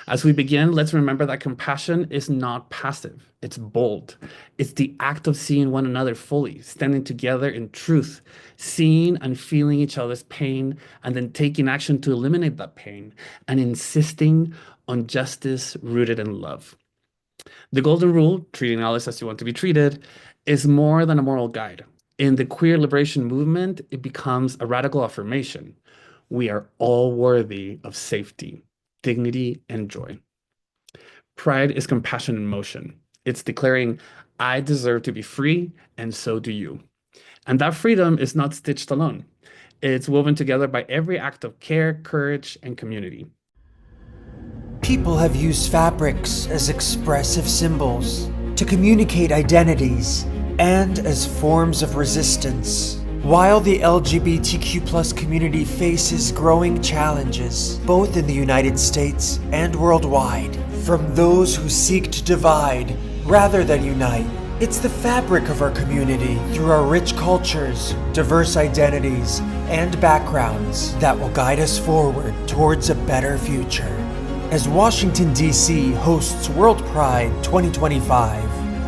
As we begin, let's remember that compassion is not passive, it's bold. It's the act of seeing one another fully, standing together in truth, seeing and feeling each other's pain, and then taking action to eliminate that pain, and insisting on justice rooted in love. The golden rule, treating others as you want to be treated, is more than a moral guide. In the queer liberation movement, it becomes a radical affirmation. We are all worthy of safety, dignity, and joy. Pride is compassion in motion. It's declaring, I deserve to be free, and so do you. And that freedom is not stitched alone. It's woven together by every act of care, courage, and community. People have used fabrics as expressive symbols, to communicate identities, and as forms of resistance. While the LGBTQ+ community faces growing challenges, both in the United States and worldwide, from those who seek to divide rather than unite. It's the fabric of our community, through our rich cultures, diverse identities, and backgrounds, that will guide us forward towards a better future. As Washington, D.C. hosts WorldPride 2025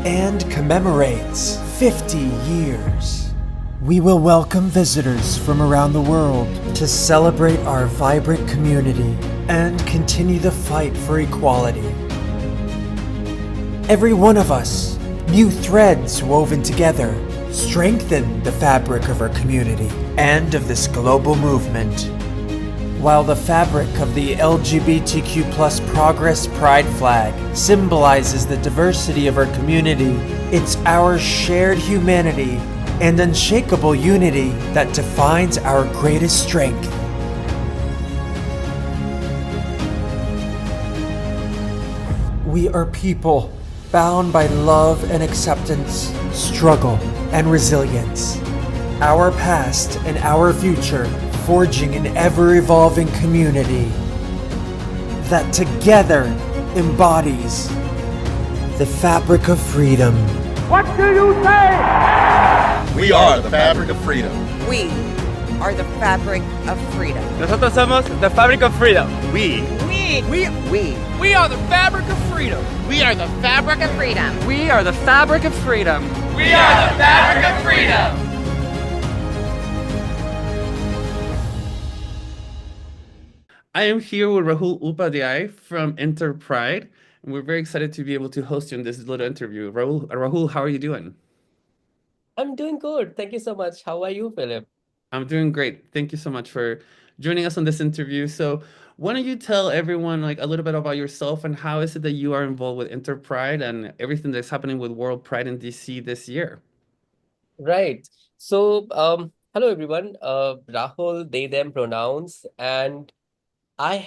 and commemorates 50 years, we will welcome visitors from around the world to celebrate our vibrant community and continue the fight for equality. Every one of us, new threads woven together, strengthen the fabric of our community and of this global movement. While the fabric of the LGBTQ+ Progress Pride flag symbolizes the diversity of our community, it's our shared humanity and unshakable unity that defines our greatest strength. We are people bound by love and acceptance, struggle and resilience. Our past and our future forging an ever-evolving community that together embodies the fabric of freedom. What do you say? We are the fabric of freedom. We are the fabric of freedom. Nosotros somos the fabric of freedom. We are the fabric of freedom. We are the fabric of freedom. We are the fabric of freedom. We are the fabric of freedom. I am here with Rahul Upadhyay from InterPride, and we're very excited to be able to host you in this little interview. Rahul, how are you doing? I'm doing good. Thank you so much. How are you, Philip? I'm doing great. Thank you so much for joining us on this interview. So, why don't you tell everyone like a little bit about yourself and how is it that you are involved with InterPride and everything that's happening with World Pride in DC this year? Right. So, hello everyone. Rahul, they, them pronouns, and I'm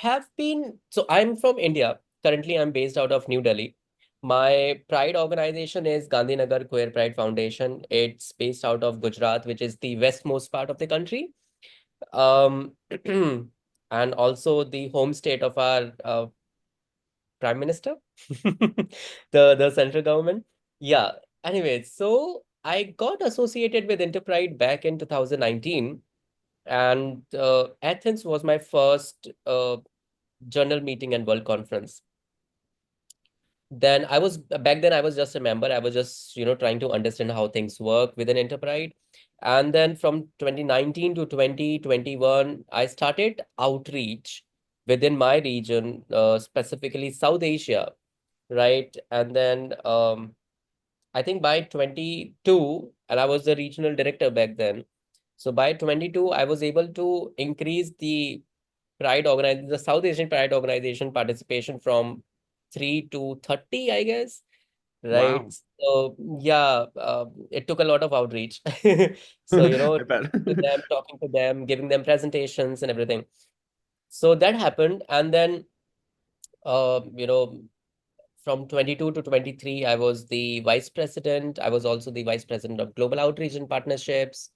from India. Currently, I'm based out of New Delhi. My Pride organization is Gandhinagar Queer Pride Foundation. It's based out of Gujarat, which is the westmost part of the country. Um, and also the home state of our Prime Minister, the central government. Yeah. Anyway, so I got associated with InterPride back in 2019, and Athens was my first journal meeting and world conference. Then I was just a member. I was just trying to understand how things work within InterPride. And then from 2019 to 2021, I started outreach within my region, specifically South Asia, right? And then I think by 22, and I was the regional director back then. So by 22, I was able to increase the the South Asian Pride organization participation from 3 to 30, I guess. Right. Wow. So yeah, it took a lot of outreach. So, I bet. to them, talking to them, giving them presentations and everything. So that happened. And then, from 22 to 23, I was the vice president. I was also the vice president of global outreach and partnerships.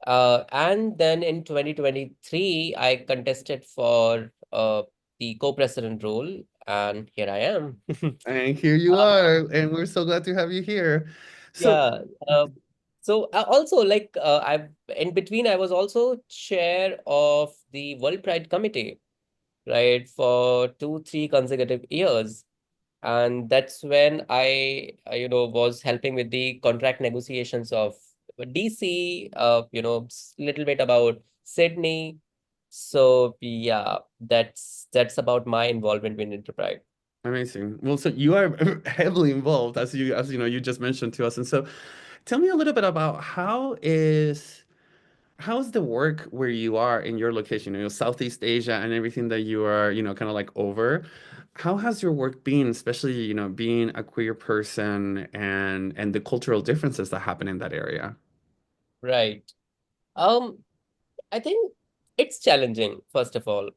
And then in 2023, I contested for the co-president role, and here I am. And here you are, and we're so glad to have you here. So, Yeah. So also I've in between I was also chair of the World Pride Committee. right, for 2, 3 consecutive years. And that's when was helping with the contract negotiations of DC, little bit about Sydney. So yeah, that's about my involvement with InterPride. Amazing. Well, so you are heavily involved, as you know, you just mentioned to us. And so tell me a little bit about how's the work where you are in your location, Southeast Asia and everything that you are, kind of like over. How has your work been, especially, being a queer person and the cultural differences that happen in that area? Right. Um, I think it's challenging, first of all,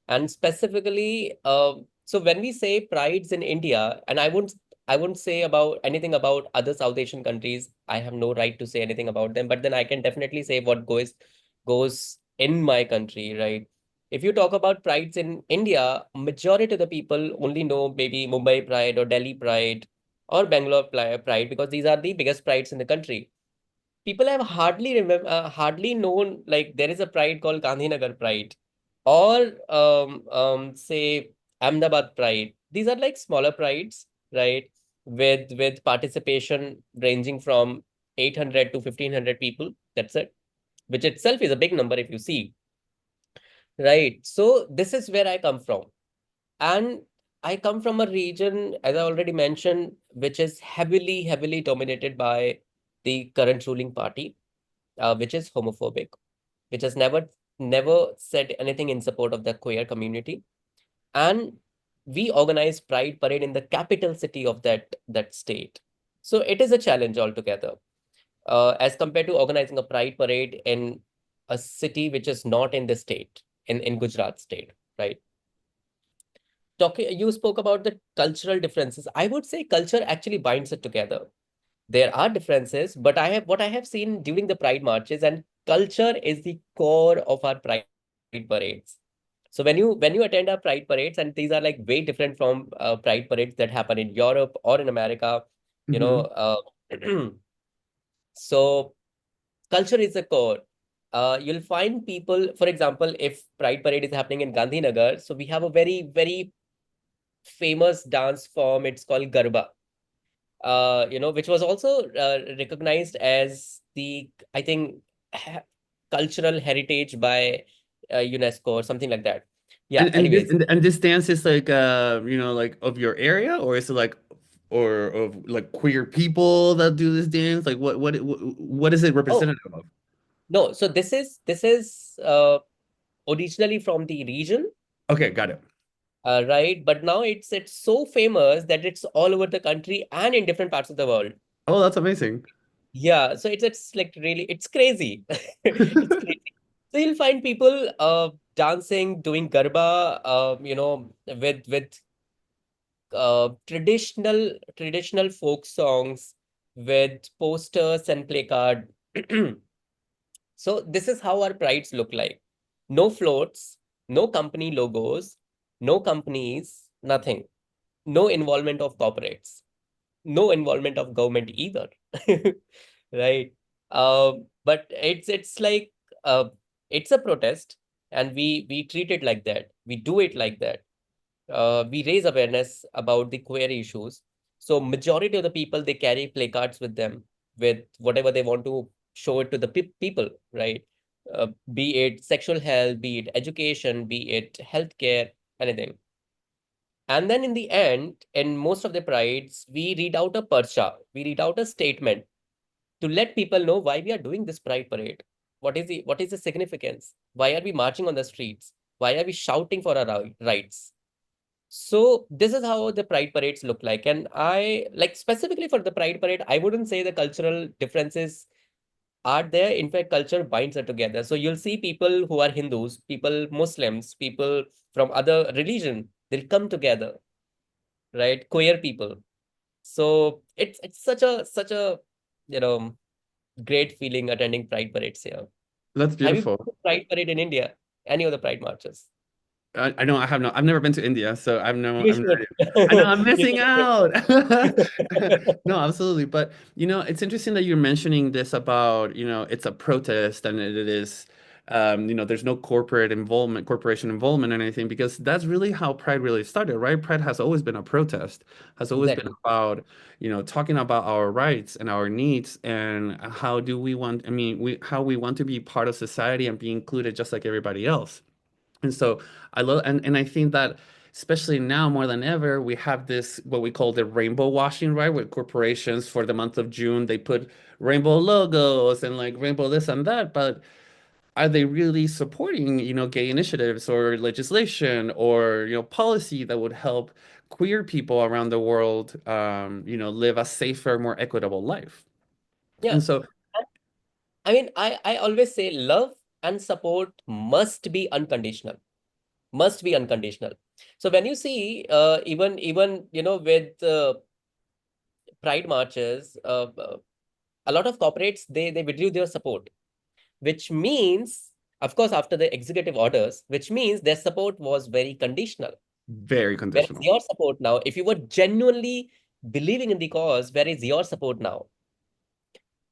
and specifically, so when we say prides in India, and I wouldn't say about anything about other South Asian countries. I have no right to say anything about them, but then I can definitely say what goes in my country, right? If you talk about prides in India, majority of the people only know maybe Mumbai Pride or Delhi Pride or Bangalore Pride, because these are the biggest prides in the country. People have hardly known, like, there is a pride called Gandhinagar Pride, or say Ahmedabad Pride. These are like smaller prides, right? With participation ranging from 800 to 1,500 people. That's it, which itself is a big number if you see, right? So this is where I come from. And I come from a region, as I already mentioned, which is heavily dominated by the current ruling party, which is homophobic, which has never said anything in support of the queer community. And we organize Pride Parade in the capital city of that state. So it is a challenge altogether, as compared to organizing a Pride Parade in a city which is not in the state, in Gujarat state, right? Talking, you spoke about the cultural differences. I would say culture actually binds it together. There are differences, but what I have seen during the Pride marches, and culture is the core of our Pride parades. So when you attend our Pride parades, and these are like way different from Pride parades that happen in Europe or in America, you know, Hmm. uh, so culture is the core. You'll find people, for example, if Pride parade is happening in Gandhinagar, so we have a very famous dance form. It's called Garba, which was also recognized as the, I think, ha cultural heritage by UNESCO or something like that. Yeah, And this anyways. and this dance is like like of your area, or is it like or of like queer people that do this dance? Like what is it Oh, representative of? no. So this is originally from the region, Okay, got it. right? But now it's so famous that it's all over the country and in different parts of the world. Oh, that's amazing. Yeah, so it's like really, it's crazy. It's crazy. So you'll find people dancing, doing garba, with traditional folk songs, with posters and placard. So this is how our prides look like. No floats, no company logos, no companies, nothing. No involvement of corporates, no involvement of government either. Right. But it's like, uh, it's a protest, and we treat it like that. We do it like that. We raise awareness about the queer issues. So majority of the people, they carry placards with them, with whatever they want to show it to the people, right? Be it sexual health, be it education, be it healthcare, anything. And then in the end, in most of the prides, we read out a parcha, we read out a statement to let people know why we are doing this pride parade. What is the significance? Why are we marching on the streets? Why are we shouting for our rights? So this is how the pride parades look like. And I like, specifically for the pride parade, I wouldn't say the cultural differences are there. In fact, culture binds it together. So you'll see people who are Hindus, people Muslims, people from other religion, they'll come together, right? Queer people. So it's such a you know great feeling attending pride parades here. That's Have you been beautiful. to pride parade in India? Any of the pride marches? I know I have no I've never been to India, so You I've no should. idea. I know I'm You missing out. should. No, absolutely. But it's interesting that you're mentioning this about, it's a protest and it is There's no corporation involvement or anything, because that's really how Pride really started, right? Pride has always been a protest, has always been Exactly. about, talking about our rights and our needs and how do we want, I mean, how we want to be part of society and be included just like everybody else. And so I love, and I think that especially now more than ever, we have this, what we call the rainbow washing, right? With corporations for the month of June, they put rainbow logos and like rainbow this and that, but are they really supporting, gay initiatives or legislation or, policy that would help queer people around the world, live a safer, more equitable life? Yeah. And so, I mean, I always say love and support must be unconditional. Must be unconditional. So when you see, even with pride marches, a lot of corporates, they withdrew their support, which means, of course, after the executive orders, which means their support was very conditional. very Where is conditional. your support now? If you were genuinely believing in the cause, where is your support now?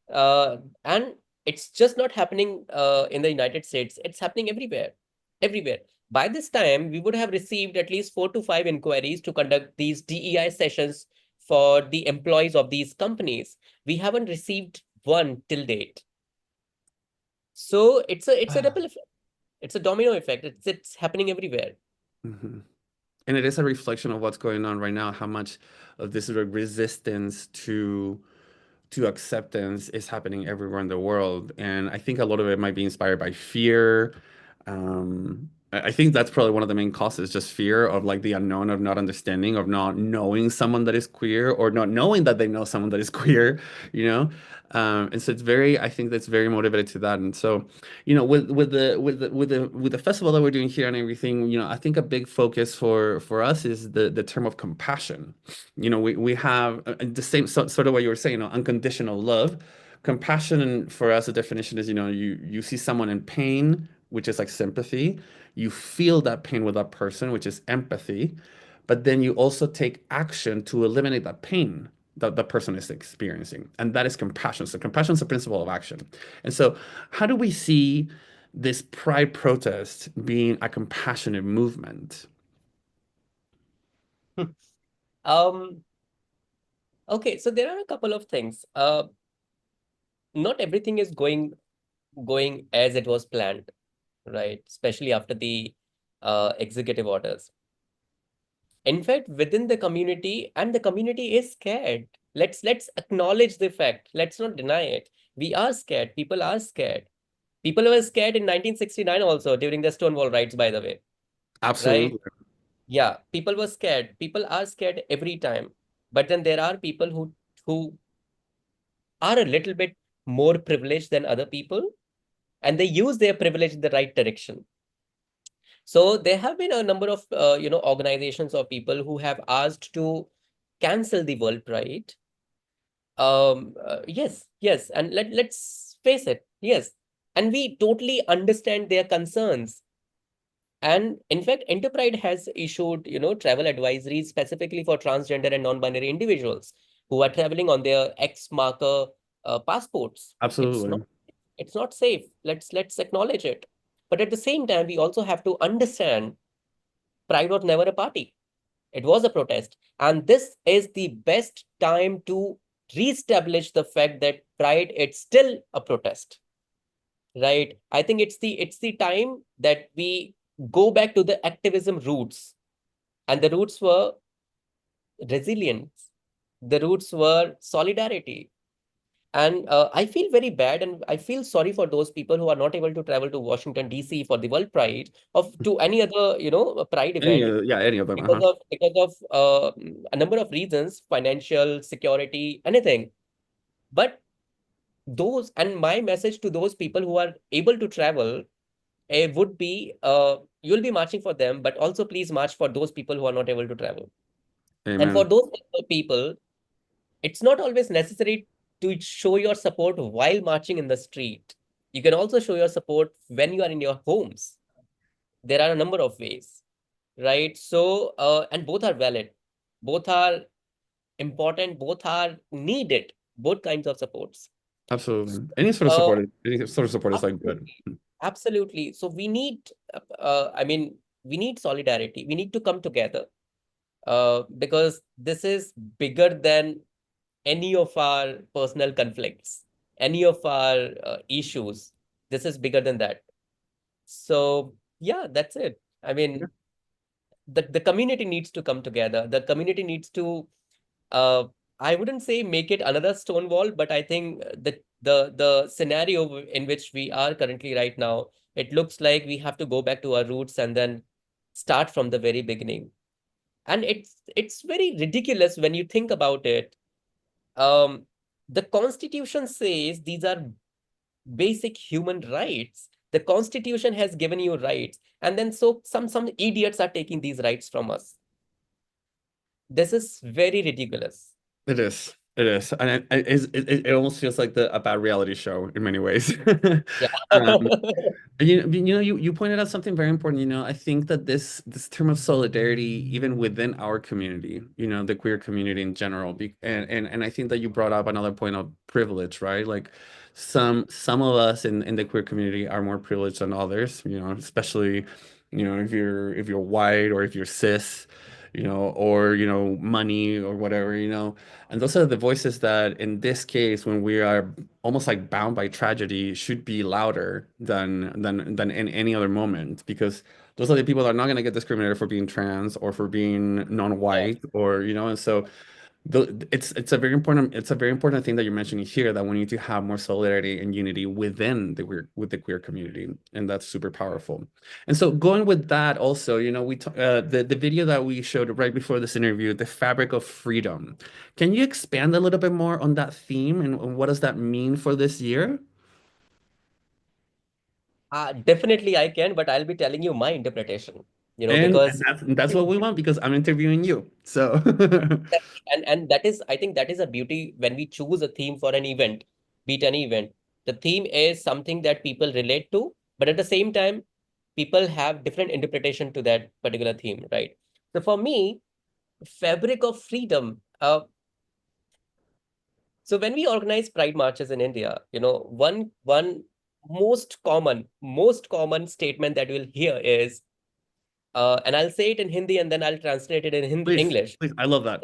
And it's just not happening in the United States. It's happening everywhere, everywhere. By this time, we would have received at least 4 to 5 inquiries to conduct these DEI sessions for the employees of these companies. We haven't received one till date. So it's a ripple effect. It's a domino effect. It's happening everywhere. Mhm. And it is a reflection of what's going on right now, how much of this sort of resistance to acceptance is happening everywhere in the world. And I think a lot of it might be inspired by fear. I think that's probably one of the main causes, just fear of like the unknown, of not understanding, of not knowing someone that is queer, or not knowing that they know someone that is queer, you know? And so I think that's very motivated to that. And so, with the festival that we're doing here and everything, I think a big focus for us is the term of compassion. We have the same sort of what you were saying, unconditional love. Compassion for us, the definition is, you see someone in pain, which is like sympathy. You feel that pain with that person, which is empathy. But then you also take action to eliminate that pain that the person is experiencing. And that is compassion. So compassion is the principle of action. And so how do we see this pride protest being a compassionate movement? Um, okay, so there are a couple of things. Not everything is going as it was planned, right? Especially after the executive orders. In fact, within the community, and the community is scared. Let's acknowledge the fact. Let's not deny it. We are scared. People are scared. People were scared in 1969 also during the Stonewall riots, by the way, right? Absolutely. Yeah, people were scared. People are scared every time. But then there are people who are a little bit more privileged than other people, and they use their privilege in the right direction. So there have been a number of organizations or people who have asked to cancel the WorldPride. Yes, and let's face it, yes, and we totally understand their concerns. And in fact, InterPride has issued travel advisories specifically for transgender and non-binary individuals who are traveling on their X marker passports. Absolutely. It's not safe. Let's acknowledge it. But at the same time, we also have to understand Pride was never a party. It was a protest. And this is the best time to reestablish the fact that Pride, it's still a protest. Right? I think it's the time that we go back to the activism roots. And the roots were resilience. The roots were solidarity. And I feel very bad, and I feel sorry for those people who are not able to travel to Washington, D.C. for the WorldPride or to any other, Pride event Any of them. because of a number of reasons, financial, security, anything. But my message to those people who are able to travel would be, you'll be marching for them, but also please march for those people who are not able to travel. And for Amen. those people, it's not always necessary to show your support while marching in the street. You can also show your support when you are in your homes. There are a number of ways, right? So, and both are valid, both are important, both are needed, both kinds of supports. Absolutely. Any sort of Uh, support, any sort of support is like good. Absolutely. So we need, I mean, we need solidarity. We need to come together, because this is bigger than any of our personal conflicts, any of our issues. This is bigger than that. So yeah, that's it. I Yeah. mean, the community needs to come together. The community needs to, uh, I wouldn't say make it another Stonewall, but I think the scenario in which we are currently right now, it looks like we have to go back to our roots and then start from the very beginning. And it's very ridiculous when you think about it. Um, the Constitution says these are basic human rights. The Constitution has given you rights, and then so some idiots are taking these rights from us. This is very ridiculous. It is. It is, and it almost feels like a bad reality show in many ways. Yeah. Um, you pointed out something very important. I think that this term of solidarity, even within our community, the queer community in general, and I think that you brought up another point of privilege, right? Like some of us in the queer community are more privileged than others, especially, if you're white or if you're cis, or money or whatever, and those are the voices that, in this case, when we are almost like bound by tragedy, should be louder than in any other moment, because those are the people that are not going to get discriminated for being trans or for being Yeah. non-white, or and so it's a very important thing that you're mentioning here, that we need to have more solidarity and unity within the queer community, and that's super powerful. And so, going with that, also, the video that we showed right before this interview, the fabric of freedom. Can you expand a little bit more on that theme, and what does that mean for this year? Definitely I can, but I'll be telling you my interpretation, And because that's what we want, because I'm interviewing you. So and that is, I think that is a beauty when we choose a theme for an event, be it any event. The theme is something that people relate to, but at the same time, people have different interpretation to that particular theme, right? So for me, fabric of freedom. So when we organize pride marches in India, one most common statement that you'll hear is, and I'll say it in Hindi and then I'll translate it in please, English. please, I love that.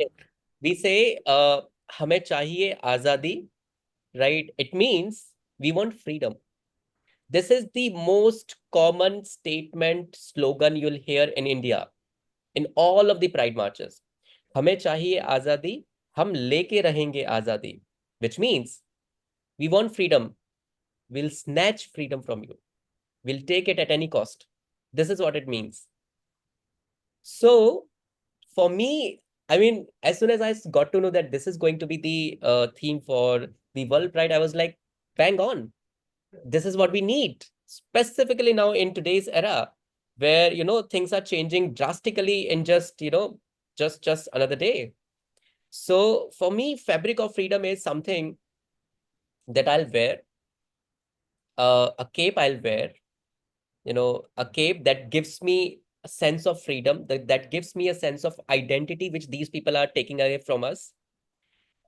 We say, हमें चाहिए आजादी, right? It means we want freedom. This is the most common statement slogan you'll hear in India in all of the pride marches. हमें चाहिए आजादी, हम लेके रहेंगे आजादी, which means we want freedom. We'll snatch freedom from you. We'll take it at any cost. This is what it means. So for me, I mean, as soon as I got to know that this is going to be the theme for the World Pride, I was like, bang on. This is what we need, specifically now in today's era, where things are changing drastically in just another day. So for me, fabric of freedom is something that I'll wear. A cape I'll wear, a cape that gives me a sense of freedom, that gives me a sense of identity, which these people are taking away from us.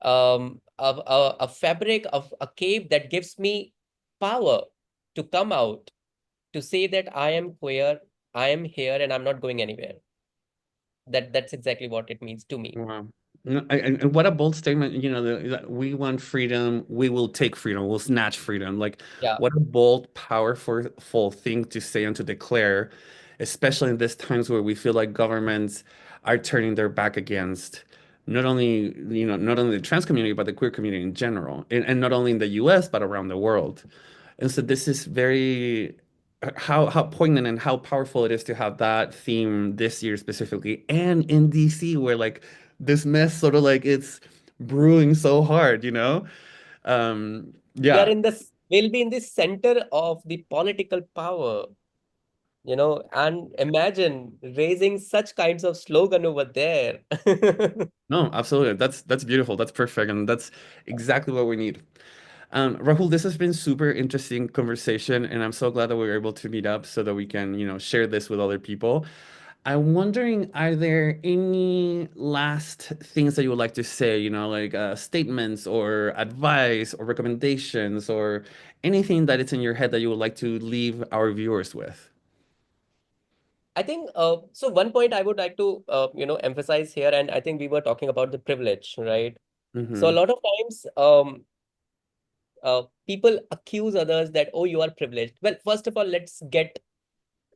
A fabric of a cape that gives me power to come out, to say that I am queer, I am here, and I'm not going anywhere. That's exactly what it means to me. Wow. And what a bold statement, that we want freedom, we will take freedom, we'll snatch freedom. Like, Yeah. what a bold, powerful thing to say and to declare, especially in these times where we feel like governments are turning their back against not only the trans community, but the queer community in general. And not only in the US, but around the world. And so this is very how poignant and how powerful it is to have that theme this year specifically, and in DC, where like this mess sort of like it's brewing so hard, We are yeah. in this, we'll be in the center of the political power, and imagine raising such kinds of slogan over there. No, absolutely, that's beautiful, that's perfect, and that's exactly what we need. Rahul, this has been super interesting conversation, and I'm so glad that we were able to meet up so that we can share this with other people. I'm wondering, are there any last things that you would like to say, like statements or advice or recommendations or anything that is in your head that you would like to leave our viewers with? I think so. One point I would like to emphasize here, and I think we were talking about the privilege, right? So a Hmm. lot of times, people accuse others that, oh, you are privileged. Well, first of all, let's get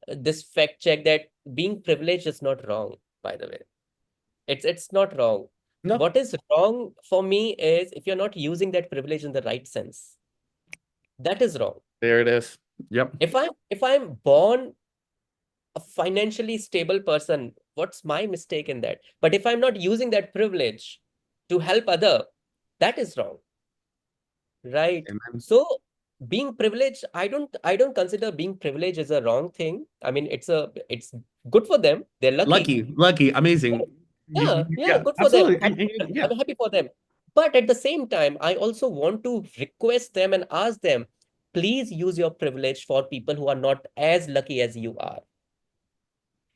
this fact check that being privileged is not wrong, by the way. It's not wrong. No, What is wrong for me is if you're not using that privilege in the right sense. That is wrong. there it is. Yep. If I'm born a financially stable person, what's my mistake in that? But if I'm not using that privilege to help other, that is wrong. Right. Amen. So being privileged, I don't consider being privileged as a wrong thing. I mean, it's good for them. They're lucky. Lucky, amazing. Yeah, Yeah, good for them. absolutely. Yeah. I'm happy for them. But at the same time, I also want to request them and ask them, please use your privilege for people who are not as lucky as you are.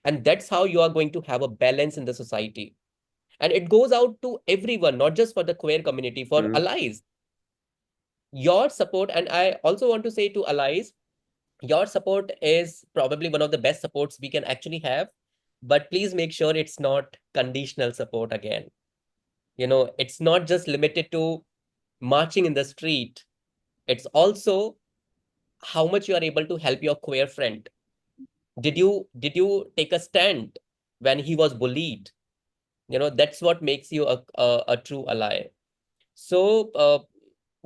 And that's how you are going to have a balance in the society. And it goes out to everyone, not just for the queer community, for Mhm. allies. Your support, and I also want to say to allies, your support is probably one of the best supports we can actually have. But please make sure it's not conditional support again. It's not just limited to marching in the street. It's also how much you are able to help your queer friend. Did you take a stand when he was bullied? That's what makes you a true ally. So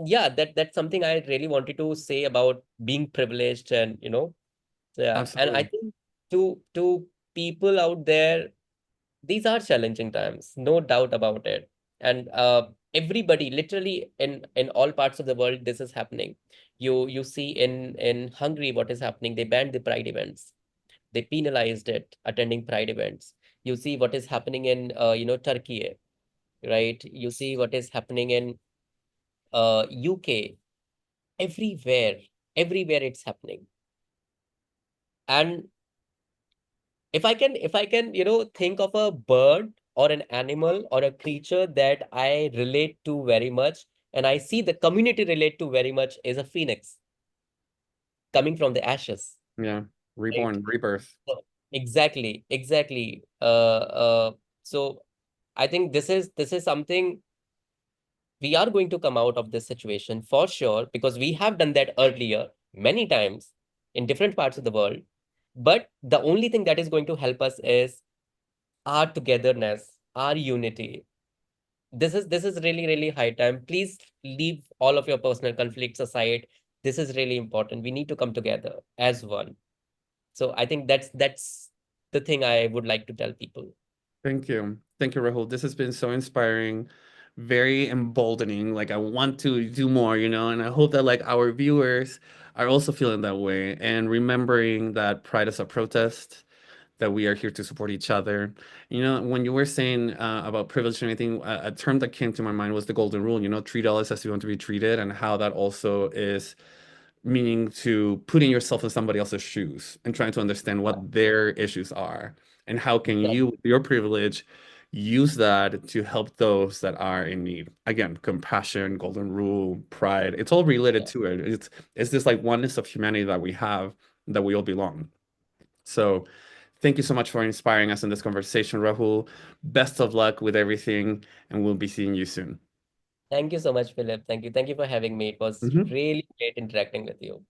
yeah, that's something I really wanted to say about being privileged. And so yeah, and I Absolutely. think to people out there, these are challenging times, no doubt about it. And everybody, literally in all parts of the world, this is happening. You see in Hungary what is happening. They banned the pride events. They penalized it, attending pride events. You see what is happening in Turkey, right? You see what is happening in UK. Everywhere it's happening. And if I can think of a bird or an animal or a creature that I relate to very much, and I see the community relate to very much, is a phoenix coming from the ashes, Yeah. right? Reborn, rebirth. So, exactly. So I think this is something we are going to come out of this situation for sure, because we have done that earlier many times in different parts of the world. But the only thing that is going to help us is our togetherness, our unity. This is really, really high time. Please leave all of your personal conflicts aside. This is really important. We need to come together as one. So I think that's the thing I would like to tell people. Thank you. Thank you, Rahul. This has been so inspiring, very emboldening. Like I want to do more, and I hope that like our viewers are also feeling that way and remembering that Pride is a protest, that we are here to support each other. When you were saying about privilege and anything, a term that came to my mind was the golden rule, treat others as you want to be treated, and how that also is meaning to putting yourself in somebody else's shoes and trying to understand what their issues are and how can you, Exactly. with your privilege, use that to help those that are in need. Again, compassion, golden rule, pride, it's all related Yeah. to it. It's this like oneness of humanity that we have, that we all belong. So thank you so much for inspiring us in this conversation, Rahul. Best of luck with everything, and we'll be seeing you soon. Thank you so much, Philip. Thank you. Thank you for having me. It was Mhm. really great interacting with you.